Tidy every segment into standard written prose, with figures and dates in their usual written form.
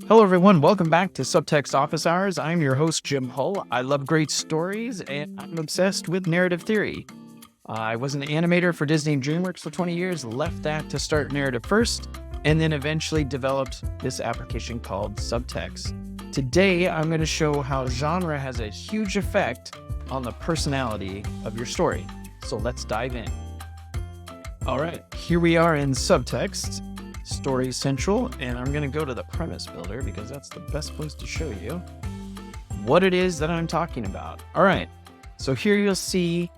Hello, everyone. Welcome back to Subtxt Office Hours. I'm your host, Jim Hull. I love great stories, and I'm obsessed with narrative theory. I was an animator for Disney and Dreamworks for 20 years, left that to start narrative first, and then eventually developed this application called Subtxt. Today, I'm going to show how genre has a huge effect on the personality of your story. So let's dive in. All right, here we are in Subtxt. Story Central, and I'm going to go to the premise builder because that's the best place to show you what it is that I'm talking about. All right, so here you'll see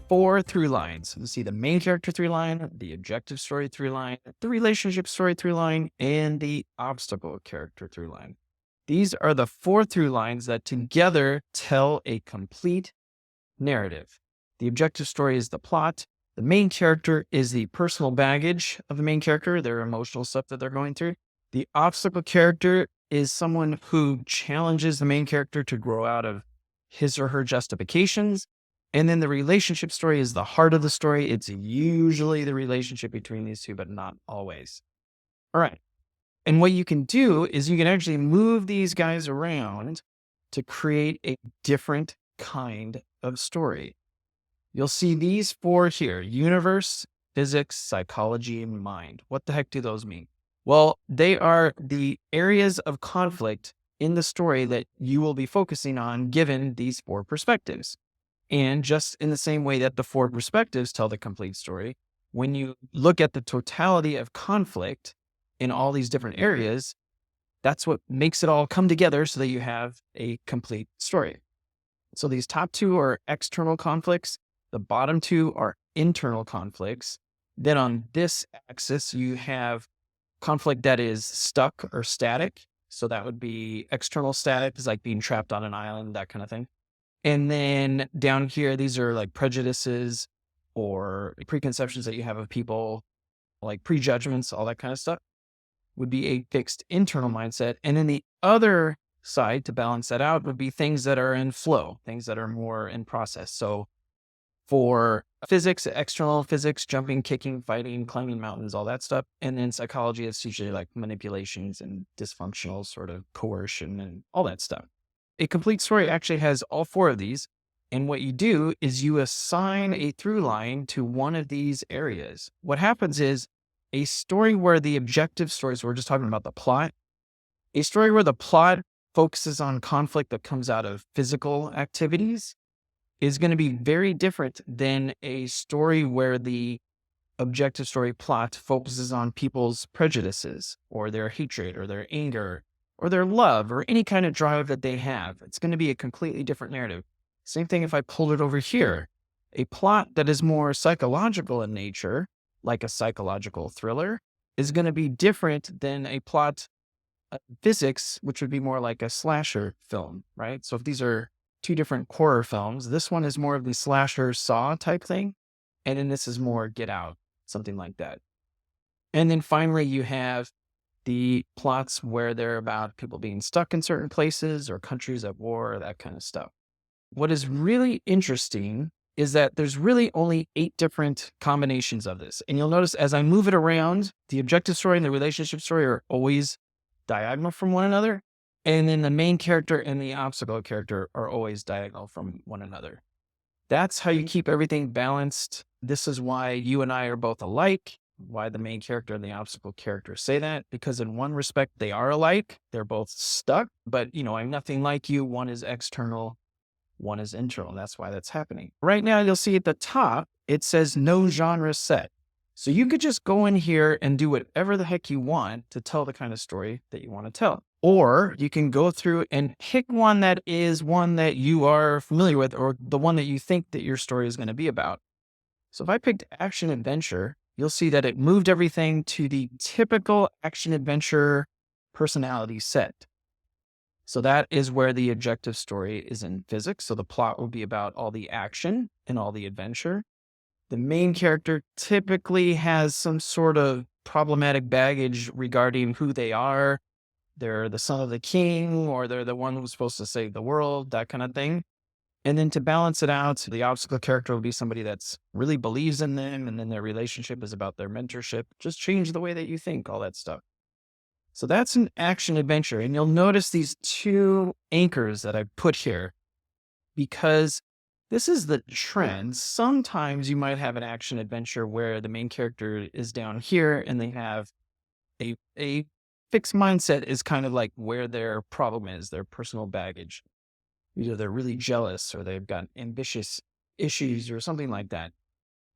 4 through lines. You'll see the main character through line, the objective story through line, the relationship story through line, and the obstacle character through line. These are the 4 through lines that together tell a complete narrative. The objective story is the plot. The main character is the personal baggage of the main character, their emotional stuff that they're going through. The obstacle character is someone who challenges the main character to grow out of his or her justifications. And then the relationship story is the heart of the story. It's usually the relationship between these two, but not always. All right. And what you can do is you can actually move these guys around to create a different kind of story. You'll see these 4 here: universe, physics, psychology, and mind. What the heck do those mean? Well, they are the areas of conflict in the story that you will be focusing on given these 4 perspectives. And just in the same way that the 4 perspectives tell the complete story, when you look at the totality of conflict in all these different areas, that's what makes it all come together so that you have a complete story. So these top 2 are external conflicts. The bottom 2 are internal conflicts. Then on this axis, you have conflict that is stuck or static. So that would be external static, is like being trapped on an island, that kind of thing. And then down here, these are like prejudices or preconceptions that you have of people, like prejudgments, all that kind of stuff, would be a fixed internal mindset. And then the other side, to balance that out, would be things that are in flow, things that are more in process. So for physics, external physics, jumping, kicking, fighting, climbing mountains, all that stuff. And then psychology, it's usually like manipulations and dysfunctional sort of coercion and all that stuff. A complete story actually has all 4 of these. And what you do is you assign a through line to one of these areas. What happens is a story where the objective stories, we're just talking about the plot, a story where the plot focuses on conflict that comes out of physical activities is going to be very different than a story where the objective story plot focuses on people's prejudices or their hatred or their anger or their love or any kind of drive that they have. It's going to be a completely different narrative. Same thing if I pulled it over here. A plot that is more psychological in nature, like a psychological thriller, is going to be different than a plot of physics, which would be more like a slasher film, right? So if these are 2 different horror films, this one is more of the slasher Saw type thing, and then this is more Get Out, something like that. And then finally, you have the plots where they're about people being stuck in certain places or countries at war, that kind of stuff. What is really interesting is that there's really only 8 different combinations of this. And you'll notice as I move it around, the objective story and the relationship story are always diagonal from one another. And then the main character and the obstacle character are always diagonal from one another. That's how you keep everything balanced. This is why you and I are both alike, why the main character and the obstacle character say that, because in one respect, they are alike. They're both stuck, but I'm nothing like you. One is external, one is internal. That's why that's happening. Right now, you'll see at the top, it says no genre set. So you could just go in here and do whatever the heck you want to tell the kind of story that you want to tell. Or you can go through and pick one that is one that you are familiar with or the one that you think that your story is going to be about. So if I picked action adventure, you'll see that it moved everything to the typical action adventure personality set. So that is where the objective story is in physics. So the plot will be about all the action and all the adventure. The main character typically has some sort of problematic baggage regarding who they are. They're the son of the king, or they're the one who's supposed to save the world, that kind of thing. And then to balance it out, the obstacle character will be somebody that's really believes in them. And then their relationship is about their mentorship. Just change the way that you think, all that stuff. So that's an action adventure. And you'll notice these two anchors that I put here because this is the trend. Sometimes you might have an action adventure where the main character is down here and they have a fixed mindset is kind of like where their problem is, their personal baggage. Either they're really jealous or they've got ambitious issues or something like that.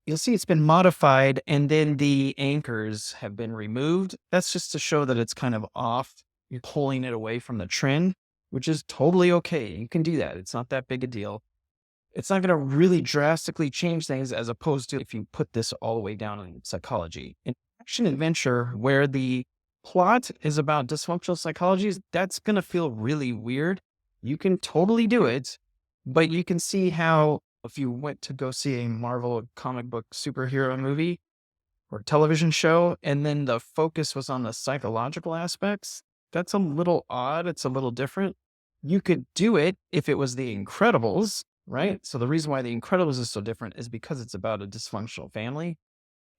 You'll see it's been modified and then the anchors have been removed. That's just to show that it's kind of off. You're pulling it away from the trend, which is totally okay. You can do that. It's not that big a deal. It's not going to really drastically change things as opposed to if you put this all the way down in psychology. In action adventure, where the plot is about dysfunctional psychology, that's going to feel really weird. You can totally do it, but you can see how if you went to go see a Marvel comic book superhero movie or television show, and then the focus was on the psychological aspects, that's a little odd. It's a little different. You could do it if it was The Incredibles, right? So the reason why The Incredibles is so different is because it's about a dysfunctional family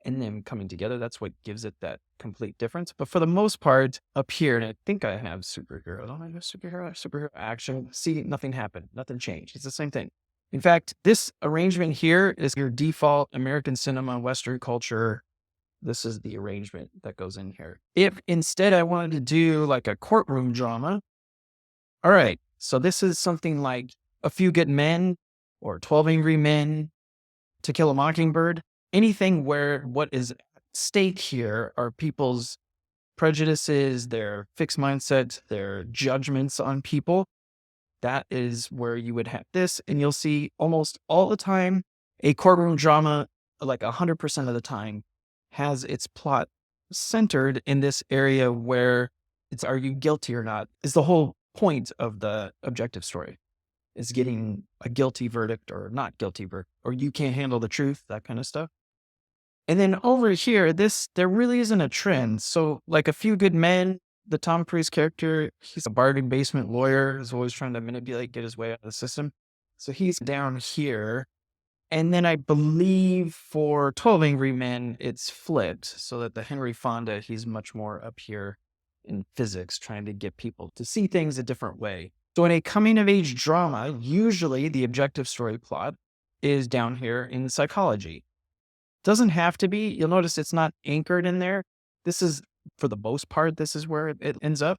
and them coming together. That's what gives it that complete difference. But for the most part, up here, and I think I have superhero. Don't I have superhero action? See, nothing happened. Nothing changed. It's the same thing. In fact, this arrangement here is your default American cinema, Western culture. This is the arrangement that goes in here. If instead I wanted to do like a courtroom drama, all right, so this is something like A Few Good Men or 12 Angry Men, To Kill a Mockingbird, anything where what is at stake here are people's prejudices, their fixed mindsets, their judgments on people. That is where you would have this. And you'll see almost all the time a courtroom drama, like 100% of the time, has its plot centered in this area where it's are you guilty or not is the whole point of the objective story, is getting a guilty verdict or not guilty verdict, or you can't handle the truth, that kind of stuff. And then over here, there really isn't a trend. So like A Few Good Men, the Tom Cruise character, he's a bargain basement lawyer who's always trying to manipulate, get his way out of the system. So he's down here. And then I believe for 12 Angry Men, it's flipped so that the Henry Fonda, he's much more up here in physics, trying to get people to see things a different way. So in a coming of age drama, usually the objective story plot is down here in psychology. Doesn't have to be. You'll notice it's not anchored in there. This is, for the most part, this is where it ends up.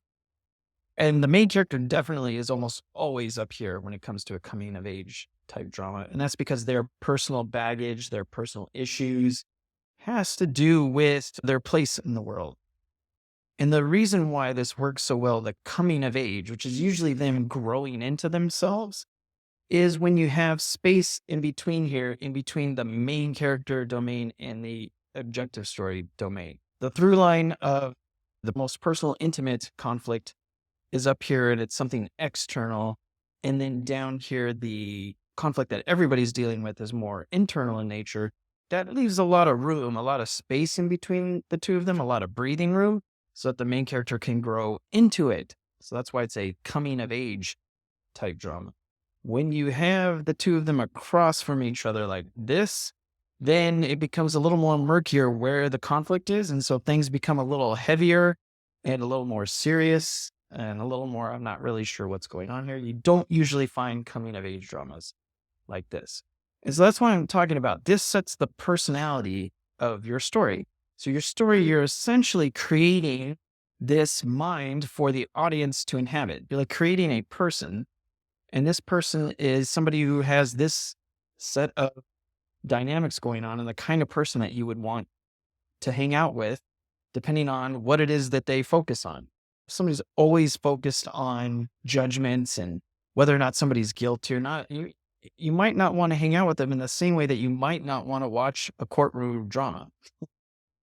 And the main character definitely is almost always up here when it comes to a coming of age type drama. And that's because their personal baggage, their personal issues has to do with their place in the world. And the reason why this works so well, the coming of age, which is usually them growing into themselves, is when you have space in between here, in between the main character domain and the objective story domain. The through line of the most personal, intimate conflict is up here and it's something external. And then down here, the conflict that everybody's dealing with is more internal in nature. That leaves a lot of room, a lot of space in between the two of them, a lot of breathing room so that the main character can grow into it. So that's why it's a coming of age type drama. When you have the two of them across from each other like this, then it becomes a little more murkier where the conflict is. And so things become a little heavier and a little more serious and a little more, I'm not really sure what's going on here. You don't usually find coming of age dramas like this. And so that's why I'm talking about. This sets the personality of your story. So your story, you're essentially creating this mind for the audience to inhabit. You're like creating a person. And this person is somebody who has this set of dynamics going on and the kind of person that you would want to hang out with, depending on what it is that they focus on. If somebody's always focused on judgments and whether or not somebody's guilty or not, you might not want to hang out with them in the same way that you might not want to watch a courtroom drama.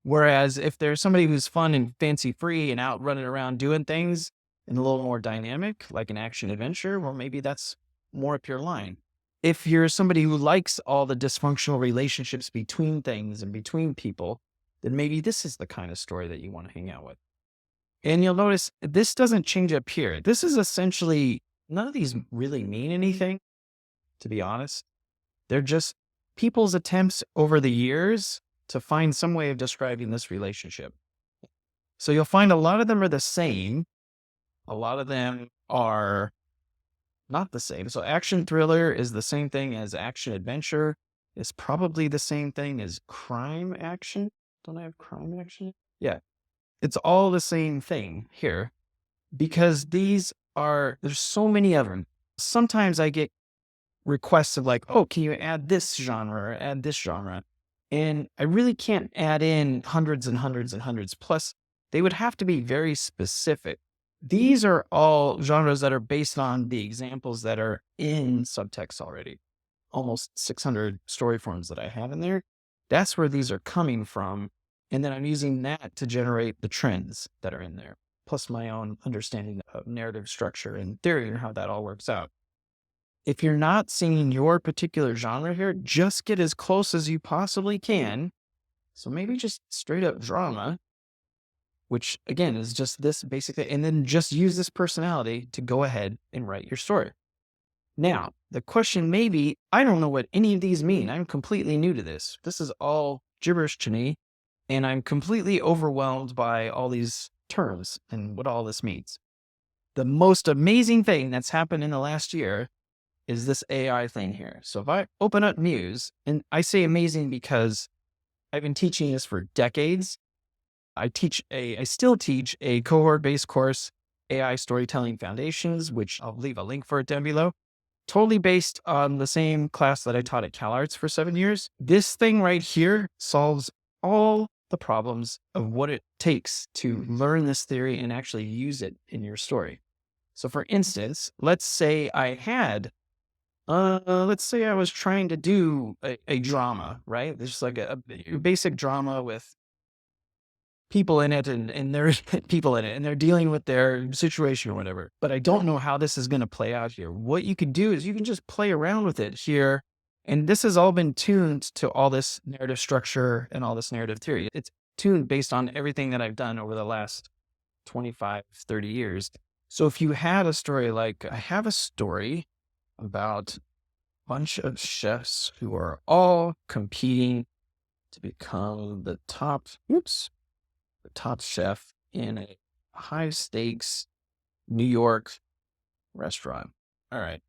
Whereas if there's somebody who's fun and fancy free and out running around doing things and a little more dynamic, like an action adventure, well, maybe that's more up your line. If you're somebody who likes all the dysfunctional relationships between things and between people, then maybe this is the kind of story that you want to hang out with. And you'll notice this doesn't change up here. This is essentially, none of these really mean anything, to be honest. They're just people's attempts over the years to find some way of describing this relationship. So you'll find a lot of them are the same. A lot of them are not the same. So action thriller is the same thing as action adventure. Is probably the same thing as crime action. Don't I have crime action? Yeah. It's all the same thing here because there's so many of them. Sometimes I get requests of like, oh, can you add this genre or add this genre? And I really can't add in hundreds and hundreds and hundreds. Plus, they would have to be very specific. These are all genres that are based on the examples that are in Subtxt already. Almost 600 story forms that I have in there. That's where these are coming from. And then I'm using that to generate the trends that are in there, plus my own understanding of narrative structure and theory and how that all works out. If you're not seeing your particular genre here, just get as close as you possibly can. So maybe just straight up drama, which again is just this basically, and then just use this personality to go ahead and write your story. Now, the question may be, I don't know what any of these mean. I'm completely new to this. This is all gibberish to me, and I'm completely overwhelmed by all these terms and what all this means. The most amazing thing that's happened in the last year is this AI thing here. So if I open up Muse, and I say amazing because I've been teaching this for decades. I still teach a cohort-based course, AI Storytelling Foundations, which I'll leave a link for it down below. Totally based on the same class that I taught at CalArts for 7 years. This thing right here solves all the problems of what it takes to learn this theory and actually use it in your story. So for instance, let's say I was trying to do a drama, right? There's like a basic drama with people in it and there's people in it and they're dealing with their situation or whatever. But I don't know how this is going to play out here. What you could do is you can just play around with it here. And this has all been tuned to all this narrative structure and all this narrative theory. It's tuned based on everything that I've done over the last 25, 30 years. So if you had a story like, I have a story about a bunch of chefs who are all competing to become the top chef in a high stakes New York restaurant. All right.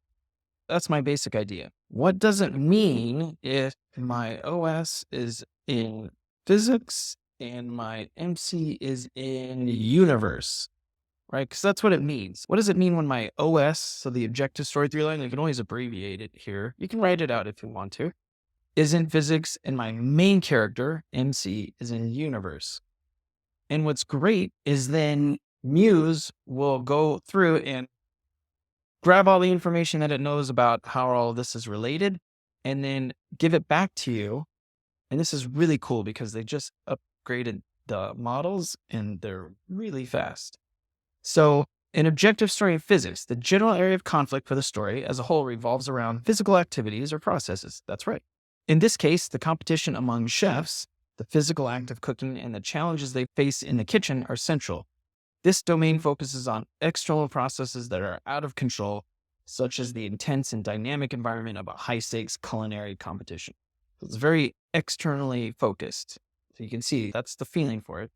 That's my basic idea. What does it mean if my OS is in physics and my MC is in universe? Right? Because that's what it means. What does it mean when my OS, so the objective story through line, you can always abbreviate it here. You can write it out if you want to, is in physics and my main character, MC, is in universe. And what's great is then Muse will go through and grab all the information that it knows about how all of this is related and then give it back to you. And this is really cool because they just upgraded the models and they're really fast. So in objective story in physics, the general area of conflict for the story as a whole revolves around physical activities or processes. That's right. In this case, the competition among chefs, the physical act of cooking, and the challenges they face in the kitchen are central. This domain focuses on external processes that are out of control, such as the intense and dynamic environment of a high-stakes culinary competition. So it's very externally focused. So you can see that's the feeling for it.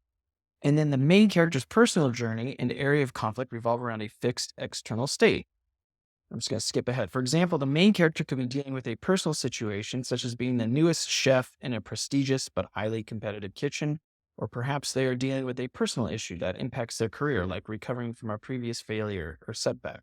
And then the main character's personal journey and area of conflict revolve around a fixed external state. I'm just going to skip ahead. For example, the main character could be dealing with a personal situation, such as being the newest chef in a prestigious but highly competitive kitchen, or perhaps they are dealing with a personal issue that impacts their career, like recovering from a previous failure or setback.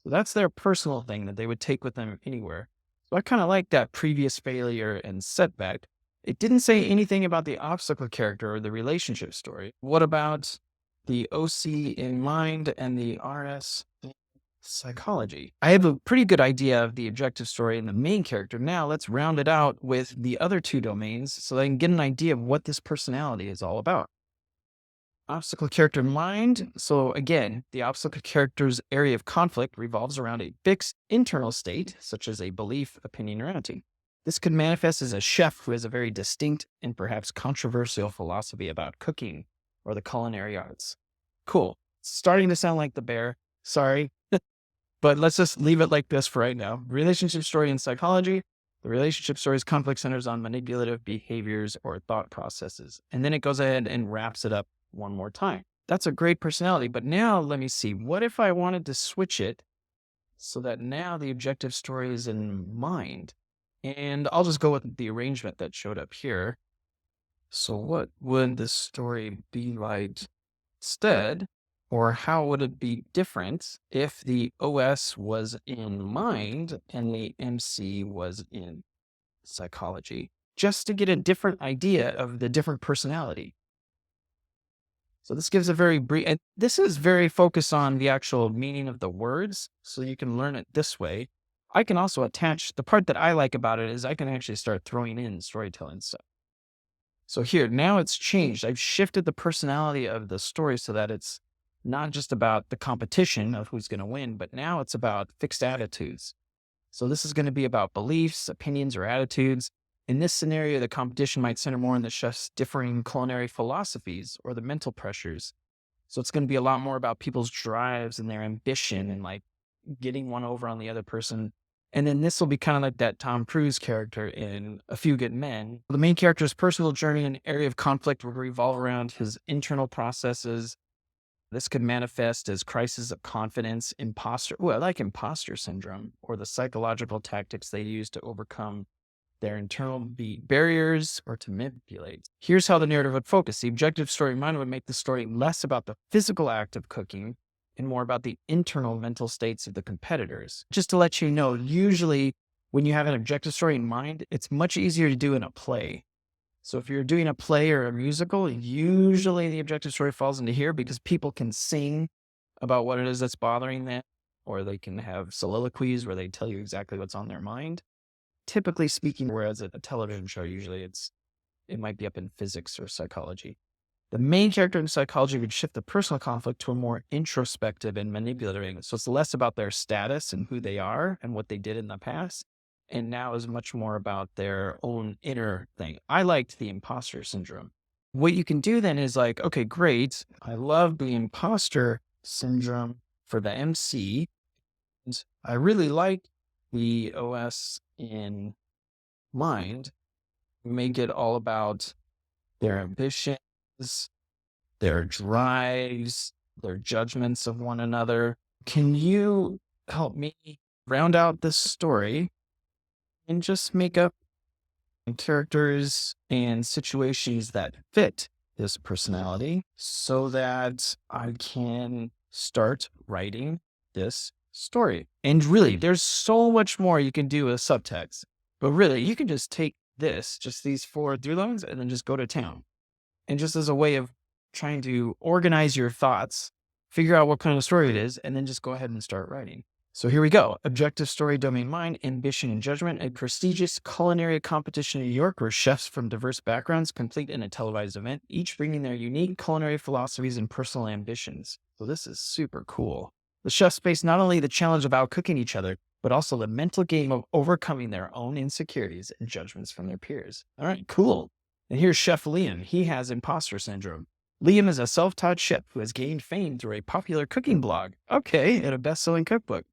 So that's their personal thing that they would take with them anywhere. So I kind of like that previous failure and setback. It didn't say anything about the obstacle character or the relationship story. What about the OC in mind and the RS in psychology? I have a pretty good idea of the objective story and the main character. Now let's round it out with the other two domains so I can get an idea of what this personality is all about. Obstacle character in mind. So again, the obstacle character's area of conflict revolves around a fixed internal state, such as a belief, opinion, or attitude. This could manifest as a chef who has a very distinct and perhaps controversial philosophy about cooking or the culinary arts. Cool. Starting to sound like the bear. Sorry. But let's just leave it like this for right now. Relationship story in psychology. The relationship story's conflict centers on manipulative behaviors or thought processes. And then it goes ahead and wraps it up one more time. That's a great personality. But now let me see. What if I wanted to switch it so that now the objective story is in mind? And I'll just go with the arrangement that showed up here. So what would the story be like instead? Or how would it be different if the OS was in mind and the MC was in psychology? Just to get a different idea of the different personality. So this gives a very brief, and this is very focused on the actual meaning of the words, so you can learn it this way. I can also attach, the part that I like about it is I can actually start throwing in storytelling stuff. So here, now it's changed. I've shifted the personality of the story so that it's not just about the competition of who's going to win, but now it's about fixed attitudes. So this is going to be about beliefs, opinions, or attitudes. In this scenario, the competition might center more on the chef's differing culinary philosophies or the mental pressures. So it's going to be a lot more about people's drives and their ambition and like getting one over on the other person. And then this will be kind of like that Tom Cruise character in A Few Good Men. The main character's personal journey and area of conflict will revolve around his internal processes. This could manifest as crisis of confidence, I like imposter syndrome, or the psychological tactics they use to overcome their internal barriers or to manipulate. Here's how the narrative would focus. The objective story in mind would make the story less about the physical act of cooking and more about the internal mental states of the competitors. Just to let you know, usually when you have an objective story in mind, it's much easier to do in a play. So if you're doing a play or a musical, usually the objective story falls into here because people can sing about what it is that's bothering them, or they can have soliloquies where they tell you exactly what's on their mind. Typically speaking, whereas a television show, usually it might be up in physics or psychology. The main character in psychology would shift the personal conflict to a more introspective and manipulative. So it's less about their status and who they are and what they did in the past, and now is much more about their own inner thing. I liked the imposter syndrome. What you can do then is like, okay, great. I love the imposter syndrome for the MC. And I really like the OS in mind. Make it all about their ambitions, their drives, their judgments of one another. Can you help me round out this story and just make up characters and situations that fit this personality so that I can start writing this story? And really, there's so much more you can do with subtext, but really, you can just take just these 4 through lines, and then just go to town. And just as a way of trying to organize your thoughts, figure out what kind of story it is, and then just go ahead and start writing. So here we go. Objective story, domain mind, ambition, and judgment. A prestigious culinary competition in New York where chefs from diverse backgrounds compete in a televised event, each bringing their unique culinary philosophies and personal ambitions. So this is super cool. The chefs face not only the challenge of outcooking each other, but also the mental game of overcoming their own insecurities and judgments from their peers. All right, cool. And here's Chef Liam. He has imposter syndrome. Liam is a self-taught chef who has gained fame through a popular cooking blog. Okay, and a best-selling cookbook.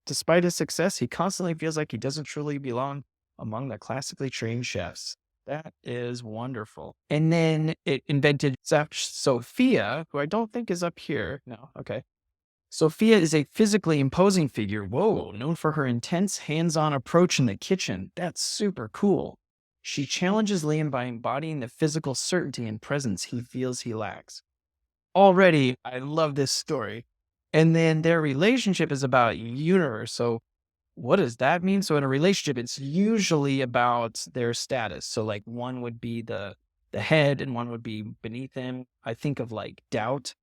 Despite his success, he constantly feels like he doesn't truly belong among the classically trained chefs. That is wonderful. And then it invented Sophia, who I don't think is up here. No, okay. Sophia is a physically imposing figure, known for her intense hands-on approach in the kitchen. That's super cool. She challenges Liam by embodying the physical certainty and presence he feels he lacks. Already, I love this story. And then their relationship is about universe. So what does that mean? So in a relationship, it's usually about their status. So like one would be the head and one would be beneath him. I think of like Doubt,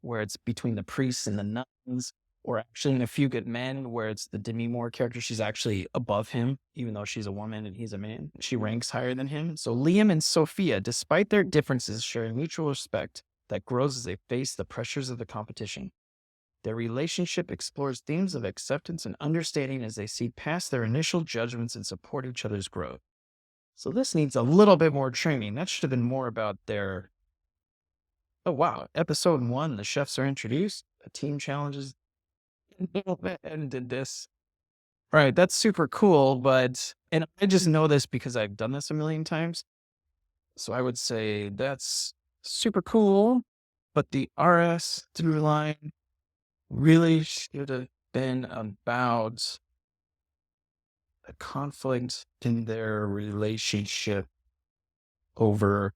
where it's between the priests and the nuns, or actually in A Few Good Men, where it's the Demi Moore character. She's actually above him, even though she's a woman and he's a man. She ranks higher than him. So Liam and Sophia, despite their differences, share a mutual respect that grows as they face the pressures of the competition. Their relationship explores themes of acceptance and understanding as they see past their initial judgments and support each other's growth. So this needs a little bit more training. That should have been more about their... Oh, wow. Episode 1, the chefs are introduced. A team challenges and did this. All right, that's super cool, and I just know this because I've done this a million times. So I would say that's super cool. But the RS through line really should have been about the conflict in their relationship over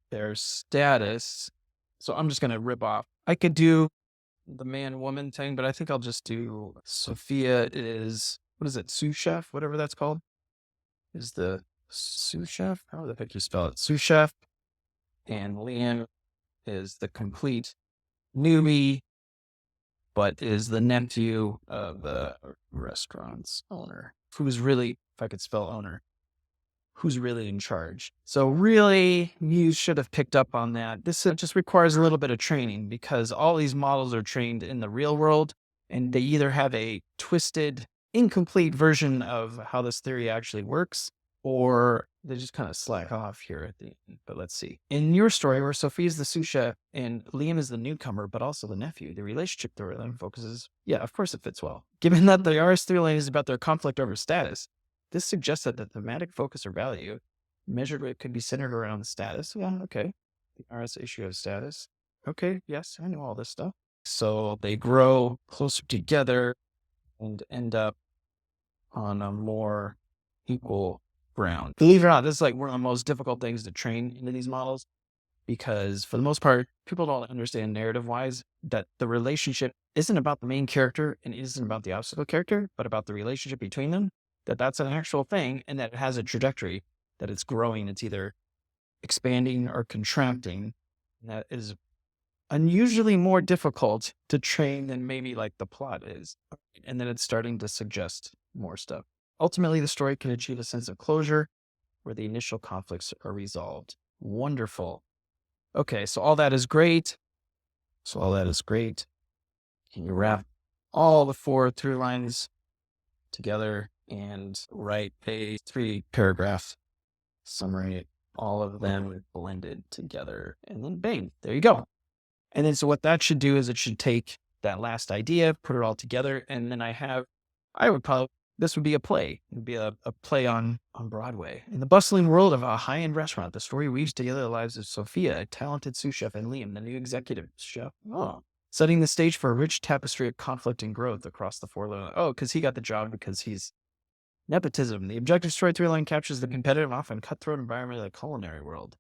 their status. So I'm just going to rip off. I could do the man-woman thing, but I think I'll just do Sophia is, what is it, sous chef, whatever that's called, is the sous chef. How the heck do you spell it? Sous chef. And Liam is the complete newbie, but is the nephew of the restaurant's owner, who's really, if I could spell owner, who's really in charge. So really, Muse should have picked up on that. This just requires a little bit of training because all these models are trained in the real world, and they either have a twisted, incomplete version of how this theory actually works, or they just kind of slack off here at the end. But let's see. In your story, where Sophia's the sous chef and Liam is the newcomer, but also the nephew, the relationship through them focuses, yeah, of course it fits well. Given that the RS3 line is about their conflict over status, this suggests that the thematic focus or value measured rate could be centered around the status. Yeah, okay. The RS issue of status. Okay, yes, I know all this stuff. So they grow closer together and end up on a more equal ground. Believe it or not, this is like one of the most difficult things to train into these models because for the most part, people don't understand narrative-wise that the relationship isn't about the main character and isn't about the obstacle character, but about the relationship between them. That's an actual thing and that it has a trajectory, that it's growing. It's either expanding or contracting. And that is unusually more difficult to train than maybe like the plot is. And then it's starting to suggest more stuff. Ultimately, the story can achieve a sense of closure where the initial conflicts are resolved. Wonderful. Okay, so all that is great. Can you wrap all the 4 through lines together and write a 3-paragraph summary, all of them blended together, and then bang, there you go. And then so what that should do is it should take that last idea, put it all together, and then this would be a play. It would be a play on Broadway. In the bustling world of a high-end restaurant, the story weaves together the lives of Sophia, a talented sous chef, and Liam, the new executive chef. Oh. Setting the stage for a rich tapestry of conflict and growth across the 4 lines. Oh, because he got the job because he's nepotism. The objective story through line captures the competitive, often cutthroat environment of the culinary world.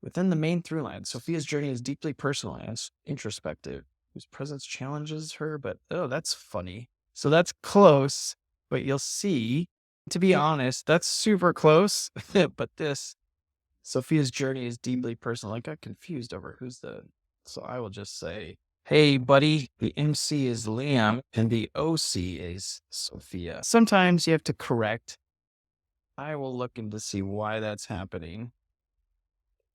Within the main through line, Sophia's journey is deeply personal and introspective, whose presence challenges her, but oh, that's funny. So that's close, but you'll see, to be honest, that's super close. But Sophia's journey is deeply personal. I got confused over so I will just say, hey, buddy, the MC is Liam and the OC is Sophia. Sometimes you have to correct. I will look into see why that's happening.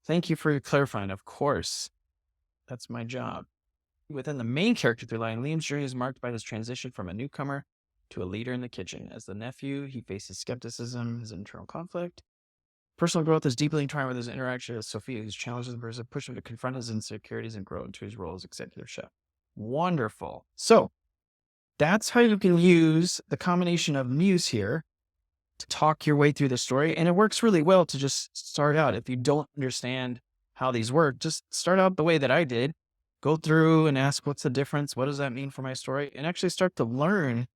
Thank you for clarifying. Of course, that's my job. Within the main character through line, Liam's journey is marked by his transition from a newcomer to a leader in the kitchen. As the nephew, he faces skepticism, his internal conflict. Personal growth is deeply entwined with his interaction with Sophia, whose challenges and push him to confront his insecurities and grow into his role as executive chef. Wonderful. So that's how you can use the combination of Muse here to talk your way through the story. And it works really well to just start out. If you don't understand how these work, just start out the way that I did. Go through and ask, what's the difference? What does that mean for my story? And actually start to learn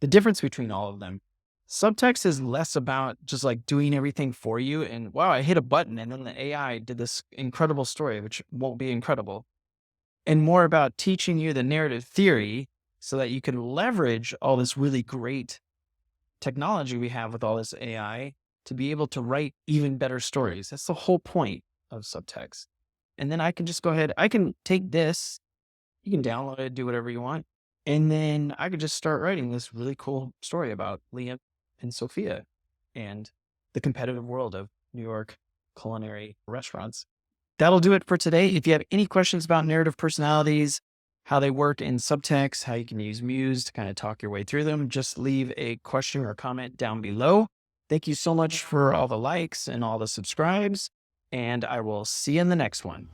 the difference between all of them. Subtext is less about just like doing everything for you. And wow, I hit a button and then the AI did this incredible story, which won't be incredible. And more about teaching you the narrative theory so that you can leverage all this really great technology we have with all this AI to be able to write even better stories. That's the whole point of Subtext. And then I can just go ahead, I can take this, you can download it, do whatever you want. And then I could just start writing this really cool story about Liam and Sophia and the competitive world of New York culinary restaurants. That'll do it for today. If you have any questions about narrative personalities, how they work in Subtext, how you can use Muse to kind of talk your way through them, just leave a question or comment down below. Thank you so much for all the likes and all the subscribes, and I will see you in the next one.